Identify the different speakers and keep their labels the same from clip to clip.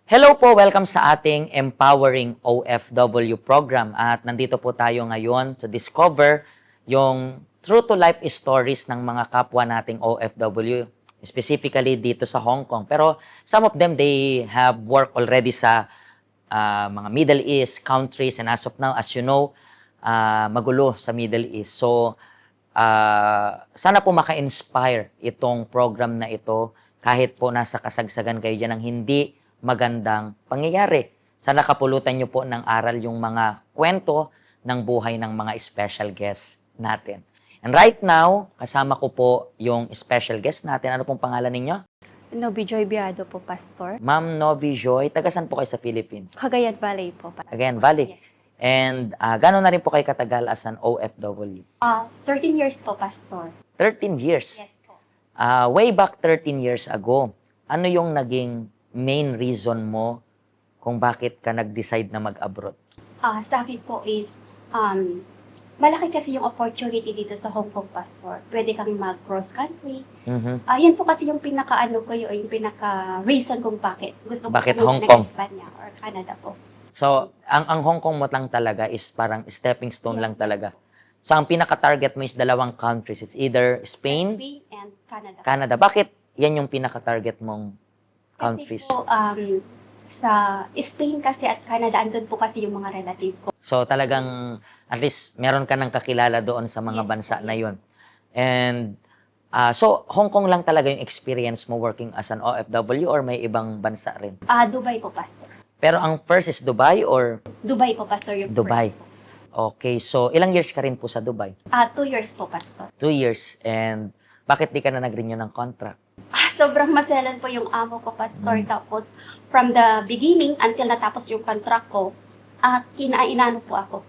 Speaker 1: Hello po, welcome sa ating Empowering OFW program. At nandito po tayo ngayon to discover yung true-to-life stories ng mga kapwa nating OFW, specifically dito sa Hong Kong. Pero some of them, they have worked already sa mga Middle East countries. And as of now, as you know, magulo sa Middle East. So, sana po maka-inspire itong program na ito kahit po nasa kasagsagan kayo dyan ng hindi magandang pangyayari. Sana kapulutan nyo po ng aral yung mga kwento ng buhay ng mga special guests natin. And right now, kasama ko po yung special guest natin. Ano pong pangalan ninyo?
Speaker 2: Novi Joy Biado po, Pastor.
Speaker 1: Ma'am Novi Joy. Tagasan po kayo sa Philippines?
Speaker 2: Cagayan Valley po, Pastor.
Speaker 1: Again, Valley.
Speaker 2: Yes.
Speaker 1: And gano'n na rin po kayo katagal as an OFW?
Speaker 3: 13 years po, Pastor.
Speaker 1: 13 years?
Speaker 3: Yes po.
Speaker 1: Way back 13 years ago, ano yung naging main reason mo kung bakit ka nag-decide na mag-abroad?
Speaker 3: Sa akin po is, malaki kasi yung opportunity dito sa Hong Kong, Pastor. Pwede kami mag-cross country.
Speaker 1: Mhm.
Speaker 3: Yan po kasi yung pinaka-ano ko yung pinaka-reason kung bakit. Gusto ko
Speaker 1: Bakit
Speaker 3: pumunta
Speaker 1: Hong
Speaker 3: ng
Speaker 1: Kong?
Speaker 3: Espanya or Canada po.
Speaker 1: So, ang Hong Kong mo lang talaga is parang stepping stone
Speaker 3: Yes,
Speaker 1: lang
Speaker 3: yes.
Speaker 1: talaga. So, ang pinaka-target mo is dalawang countries. It's either Spain,
Speaker 3: Spain and Canada.
Speaker 1: Canada. Bakit yan yung pinaka-target mong countries?
Speaker 3: Kasi po, sa Spain kasi at Canada, andun po kasi yung mga relative ko.
Speaker 1: So, talagang at least meron ka ng kakilala doon sa mga
Speaker 3: Yes,
Speaker 1: bansa
Speaker 3: yes.
Speaker 1: na yun. And so, Hong Kong lang talaga yung experience mo working as an OFW or may ibang bansa rin?
Speaker 3: Dubai po, Pastor.
Speaker 1: Pero ang first is Dubai or
Speaker 3: Dubai po, Pastor, yung
Speaker 1: Dubai.
Speaker 3: first po.
Speaker 1: okay, so ilang years ka rin po sa Dubai?
Speaker 3: 2 years po, Pastor.
Speaker 1: 2 years. And bakit di ka na nag-renew ng contract?
Speaker 3: Sobrang maselan po yung amo ko, Pastor. Tapos, from the beginning until natapos yung contract ko, kinainano po ako,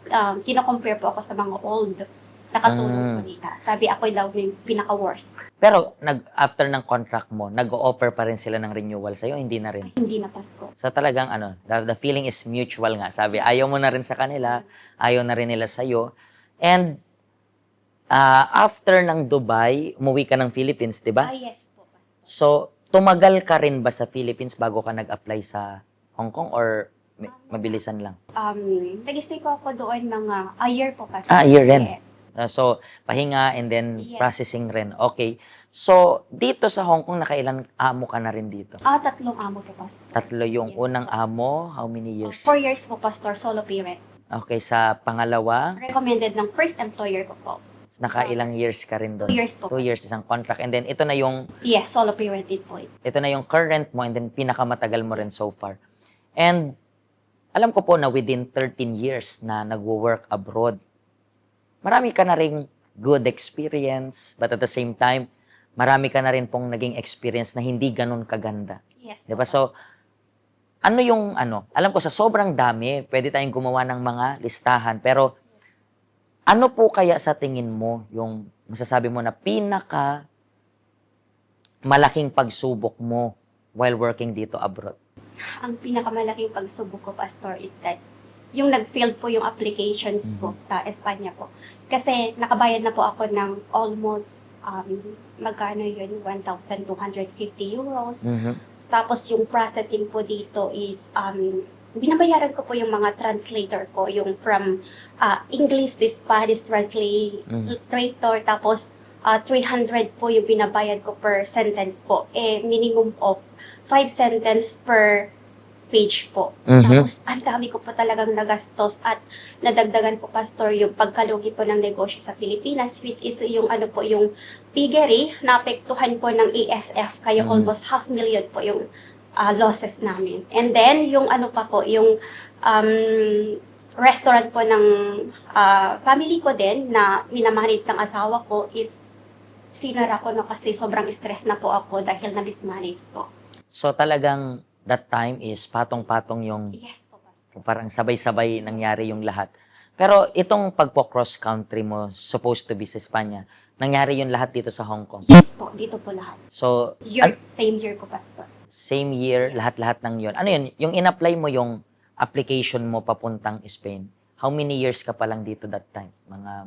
Speaker 3: kino-compare po ako sa mga old nakatulong ko dito. Sabi ako daw yung pinaka-worst.
Speaker 1: Pero after ng contract mo, nag-o-offer pa rin sila ng renewal sa'yo? Hindi na rin?
Speaker 3: Ay, hindi na, Pastor.
Speaker 1: So talagang the feeling is mutual nga. Sabi, ayaw mo na rin sa kanila, ayaw na rin nila sa'yo. And after ng Dubai, umuwi ka ng Philippines, di ba?
Speaker 3: Yes po, Pastor.
Speaker 1: So, tumagal ka rin ba sa Philippines bago ka nag-apply sa Hong Kong or mabilisan lang?
Speaker 3: Nag-stay po ako doon mga a year po, Pastor.
Speaker 1: A year rin?
Speaker 3: Yes.
Speaker 1: So, pahinga and then
Speaker 3: Yes.
Speaker 1: processing rin. Okay. So, dito sa Hong Kong, nakailang amo ka na rin dito?
Speaker 3: 3 amo po, Pastor.
Speaker 1: 3 yung
Speaker 3: Yes.
Speaker 1: unang amo. How many years?
Speaker 3: 4 years po, Pastor, solo parent.
Speaker 1: Okay, sa pangalawa,
Speaker 3: Recommended ng first employer ko po.
Speaker 1: nakailang years ka rin
Speaker 3: 2
Speaker 1: doon?
Speaker 3: years po.
Speaker 1: 2 years, isang contract. And then, ito na yung
Speaker 3: Yes, solo parent din po.
Speaker 1: current mo and then pinakamatagal mo rin so far. And alam ko po na within 13 years na nagwo-work abroad, marami ka na ring good experience, but at the same time, marami ka na rin pong naging experience na hindi ganun kaganda.
Speaker 3: Yes.
Speaker 1: Diba? So, alam ko sa sobrang dami, pwede tayong gumawa ng mga listahan, pero ano po kaya sa tingin mo yung masasabi mo na pinaka malaking pagsubok mo while working dito abroad?
Speaker 3: Ang pinakamalaking pagsubok ko, Pastor, is that yung nag-failed po yung applications ko sa Espanya po. Kasi nakabayad na po ako ng almost, magkano yun, 1,250 euros. Tapos yung processing po dito is, binabayaran ko po yung mga translator ko, yung from English to Spanish translator, tapos 300 po yung binabayad ko per sentence po. Minimum of 5 sentence per page po. Tapos, ang dami ko po talagang nagastos at nadagdagan po, Pastor, yung pagkalugi po ng negosyo sa Pilipinas, which is yung yung piggery, naapektuhan po ng ASF, kaya almost 500,000 po yung losses namin. And then, yung yung restaurant po ng family ko din, na minamanage ng asawa ko, is sinara ko na kasi sobrang stress na po ako dahil na-mismanage po.
Speaker 1: So talagang that time is patong-patong yung
Speaker 3: Yes po, Pastor.
Speaker 1: parang sabay-sabay nangyari yung lahat. Pero itong pagpo-cross country mo, supposed to be sa Espanya, nangyari yung lahat dito sa Hong Kong.
Speaker 3: Yes po, dito po lahat.
Speaker 1: So,
Speaker 3: Same year po, Pastor.
Speaker 1: same year, lahat-lahat ng yun. Ano yun? Yung in-apply mo yung application mo papuntang Spain, how many years ka pa lang dito that time?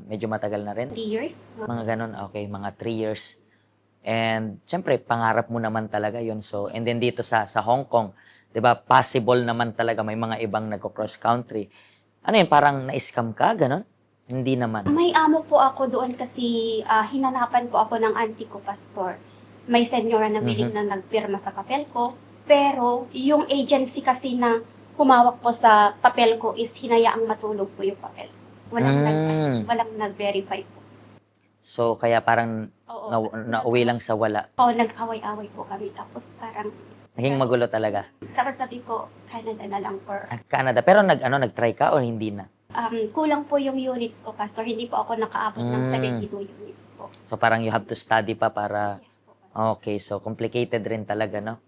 Speaker 1: Medyo matagal na rin?
Speaker 3: 3 years.
Speaker 1: Mga ganun, okay, mga 3 years. And, syempre, pangarap mo naman talaga yun. So, and then dito sa Hong Kong, 'Di ba? Possible naman talaga may mga ibang nagko-cross country. Ano yun, parang na-scam ka, ganon? Hindi naman.
Speaker 3: May amo po ako doon kasi hinanapan po ako ng auntie ko, pastor. May senyora na willing na nagpirma sa papel ko. Pero yung agency kasi na humawak po sa papel ko is hinayaang matulog po yung papel. Walang nag-assist, walang nag-verify po.
Speaker 1: So, kaya parang
Speaker 3: Oo.
Speaker 1: nauwi lang sa wala.
Speaker 3: Oo, nag-away-away po kami. Tapos parang,
Speaker 1: Naging magulo talaga.
Speaker 3: tapos sabi ko, Canada na lang for,
Speaker 1: Canada. Pero nag-try ka o hindi na?
Speaker 3: kulang po yung units ko, pastor. Hindi po ako nakaabot ng 72 units po.
Speaker 1: So, parang you have to study pa para...
Speaker 3: Yes po, pastor.
Speaker 1: Okay, so complicated rin talaga, no?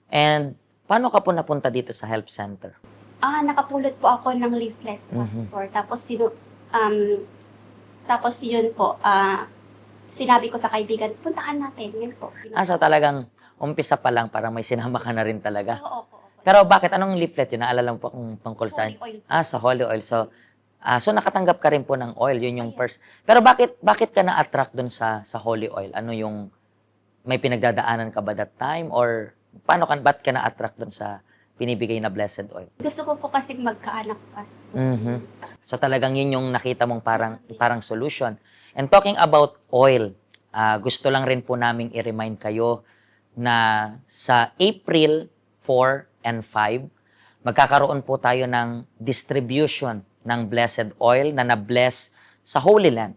Speaker 1: And paano ka po napunta dito sa help center?
Speaker 3: Nakapulot po ako ng leaflets, pastor. Tapos yun po, sinabi ko sa kaibigan, puntahan natin. Yun po.
Speaker 1: So talagang umpisa pa lang parang may sinama ka na rin talaga.
Speaker 3: Oo, opo.
Speaker 1: Pero bakit? Anong leaflet yun? Naalala mo po kung tungkol saan?
Speaker 3: Holy oil.
Speaker 1: Sa holy oil. So nakatanggap ka rin po ng oil. Yun yung first. Pero bakit ka na-attract dun sa holy oil? Ano yung, may pinagdadaanan ka ba that time? Or ba't ka na-attract dun sa pinibigay na blessed oil?
Speaker 3: Gusto ko po kasi magkaanak, pastor.
Speaker 1: So talagang yun yung nakita mong parang solution. And talking about oil, gusto lang rin po naming i-remind kayo na sa April 4 and 5, magkakaroon po tayo ng distribution ng blessed oil na na-bless sa Holy Land.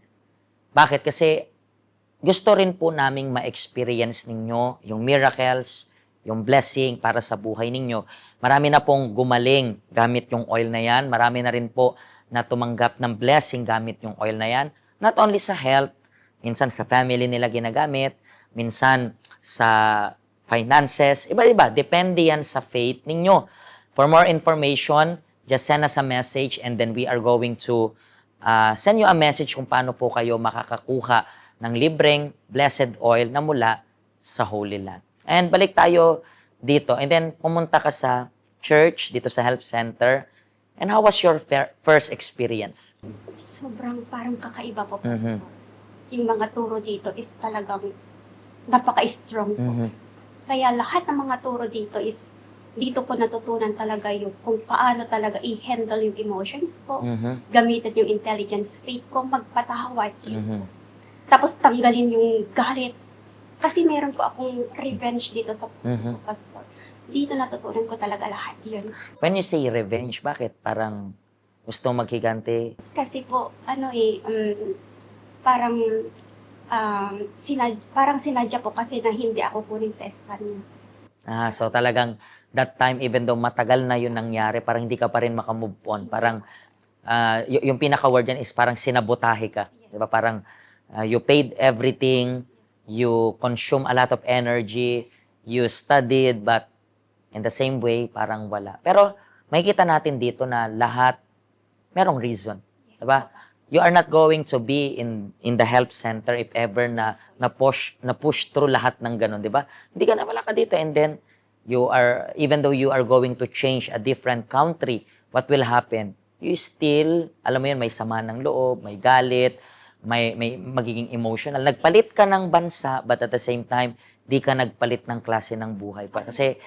Speaker 1: Bakit? Kasi gusto rin po naming ma-experience ninyo yung miracles, yung blessing para sa buhay ninyo. Marami na pong gumaling gamit yung oil na yan. Marami na rin po na tumanggap ng blessing gamit yung oil na yan. Not only sa health, minsan sa family nila ginagamit, minsan sa finances, iba-iba. Depende yan sa faith ninyo. For more information, just send us a message and then we are going to send you a message kung paano po kayo makakakuha ng libreng blessed oil na mula sa Holy Land. And balik tayo dito. And then pumunta ka sa church, dito sa Help Center. And how was your first experience?
Speaker 3: Sobrang parang kakaiba po, pastor. Yung mga turo dito is talagang napaka-strong po. Kaya lahat ng mga turo dito is, dito ko natutunan talaga yung kung paano talaga i-handle yung emotions ko, gamitin yung intelligence, faith ko, magpatawad. Tapos tanggalin yung galit. Kasi meron po akong revenge dito sa pastor. Dito natutunan ko talaga lahat yun.
Speaker 1: When you say revenge, bakit? Parang gusto maghigante?
Speaker 3: Kasi po, parang sinadya po kasi na hindi ako kunin sa Espanya.
Speaker 1: So talagang that time, even though matagal na yun nangyari, parang hindi ka pa rin makamove on. Parang, yung pinaka-word yan is parang sinabotahe ka. Diba? Parang, you paid everything, you consume a lot of energy, you studied, but in the same way, parang wala. Pero, makikita natin dito na lahat, merong reason. Diba? You are not going to be in the help center if ever na push through lahat ng ganun, di ba? Hindi ka na wala ka dito, and then you are, even though you are going to change a different country, what will happen? You still, alam mo yun, may sama ng loob, may galit, may magiging emotional. Nagpalit ka ng bansa, but at the same time, di ka nagpalit ng klase ng buhay pa. Kasi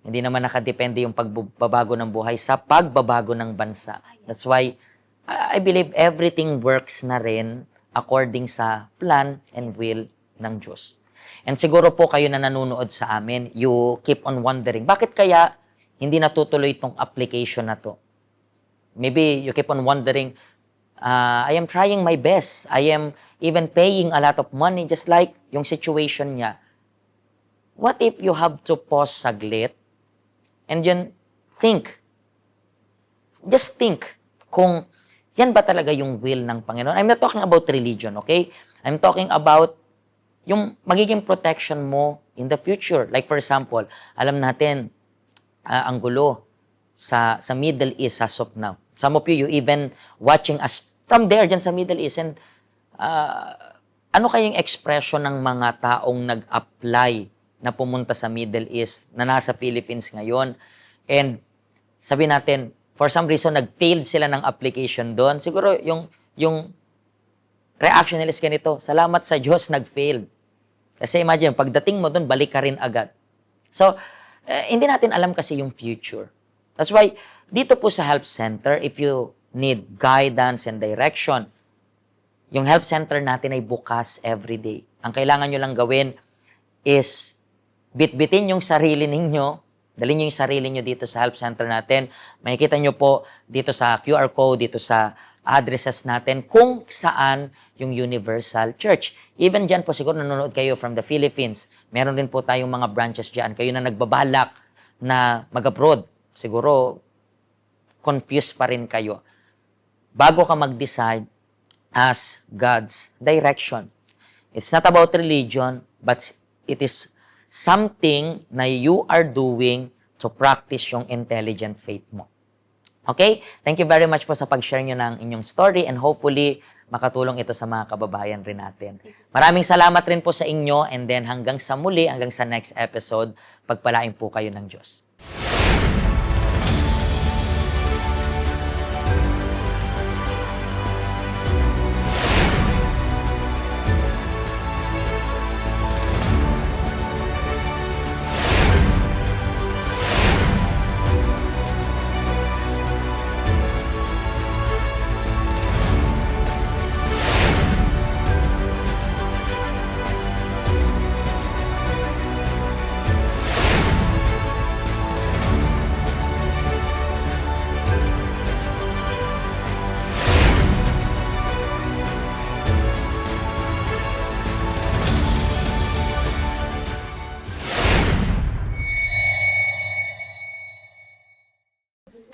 Speaker 1: hindi naman nakadepende yung pagbabago ng buhay sa pagbabago ng bansa. That's why I believe everything works na rin according sa plan and will ng Diyos. And siguro po kayo na nanonood sa amin, you keep on wondering, bakit kaya hindi natutuloy itong application na to? Maybe you keep on wondering, I am trying my best. I am even paying a lot of money, just like yung situation niya. What if you have to pause saglit and then think? Just think kung yan ba talaga yung will ng Panginoon? I'm not talking about religion, okay? I'm talking about yung magiging protection mo in the future. Like for example, alam natin, ang gulo sa Middle East as of now. Some of you even watching us from there, dyan sa Middle East. And ano kayong expression ng mga taong nag-apply na pumunta sa Middle East, na nasa Philippines ngayon? And sabi natin, for some reason, nag-failed sila ng application doon. Siguro yung reaction nila is ganito, salamat sa Diyos, nag-failed. Kasi imagine, pagdating mo doon, balik ka rin agad. So, Hindi natin alam kasi yung future. That's why, dito po sa Help Center, if you need guidance and direction, yung Help Center natin ay bukas everyday. Ang kailangan nyo lang gawin is bitbitin yung sarili ninyo, dalhin nyo yung sarili nyo dito sa Help Center natin. Makikita nyo po dito sa QR code, dito sa addresses natin, kung saan yung Universal Church. Even dyan po, siguro nanonood kayo from the Philippines. Meron din po tayong mga branches dyan. Kayo na nagbabalak na mag-abroad. Siguro, confused pa rin kayo. Bago ka mag-decide, ask God's direction. It's not about religion, but it is something na you are doing to practice yung intelligent faith mo. Okay? Thank you very much po sa pag-share nyo ng inyong story and hopefully makatulong ito sa mga kababayan rin natin. Maraming salamat rin po sa inyo and then hanggang sa muli, hanggang sa next episode, pagpalain po kayo ng Diyos.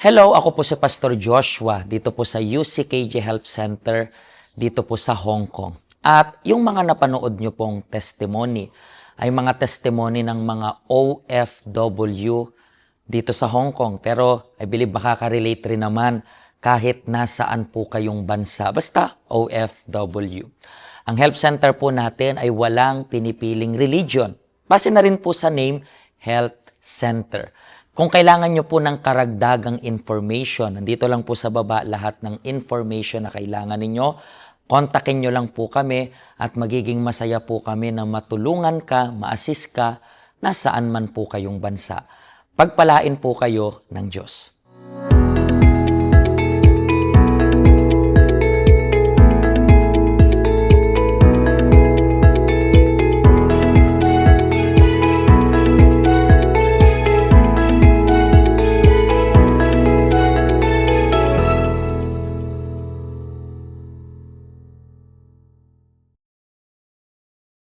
Speaker 1: Hello, ako po si Pastor Joshua dito po sa UCKJ Help Center dito po sa Hong Kong. At yung mga napanood nyo pong testimony ay mga testimony ng mga OFW dito sa Hong Kong. Pero I believe makaka-relate rin naman kahit nasaan po kayong bansa. Basta OFW. Ang Help Center po natin ay walang pinipiling religion. Base na rin po sa name, Help Center. Kung kailangan nyo po ng karagdagang information, nandito lang po sa baba lahat ng information na kailangan ninyo, kontakin nyo lang po kami at magiging masaya po kami na matulungan ka, ma-assist ka, nasaan man po kayong bansa. Pagpalain po kayo ng Diyos.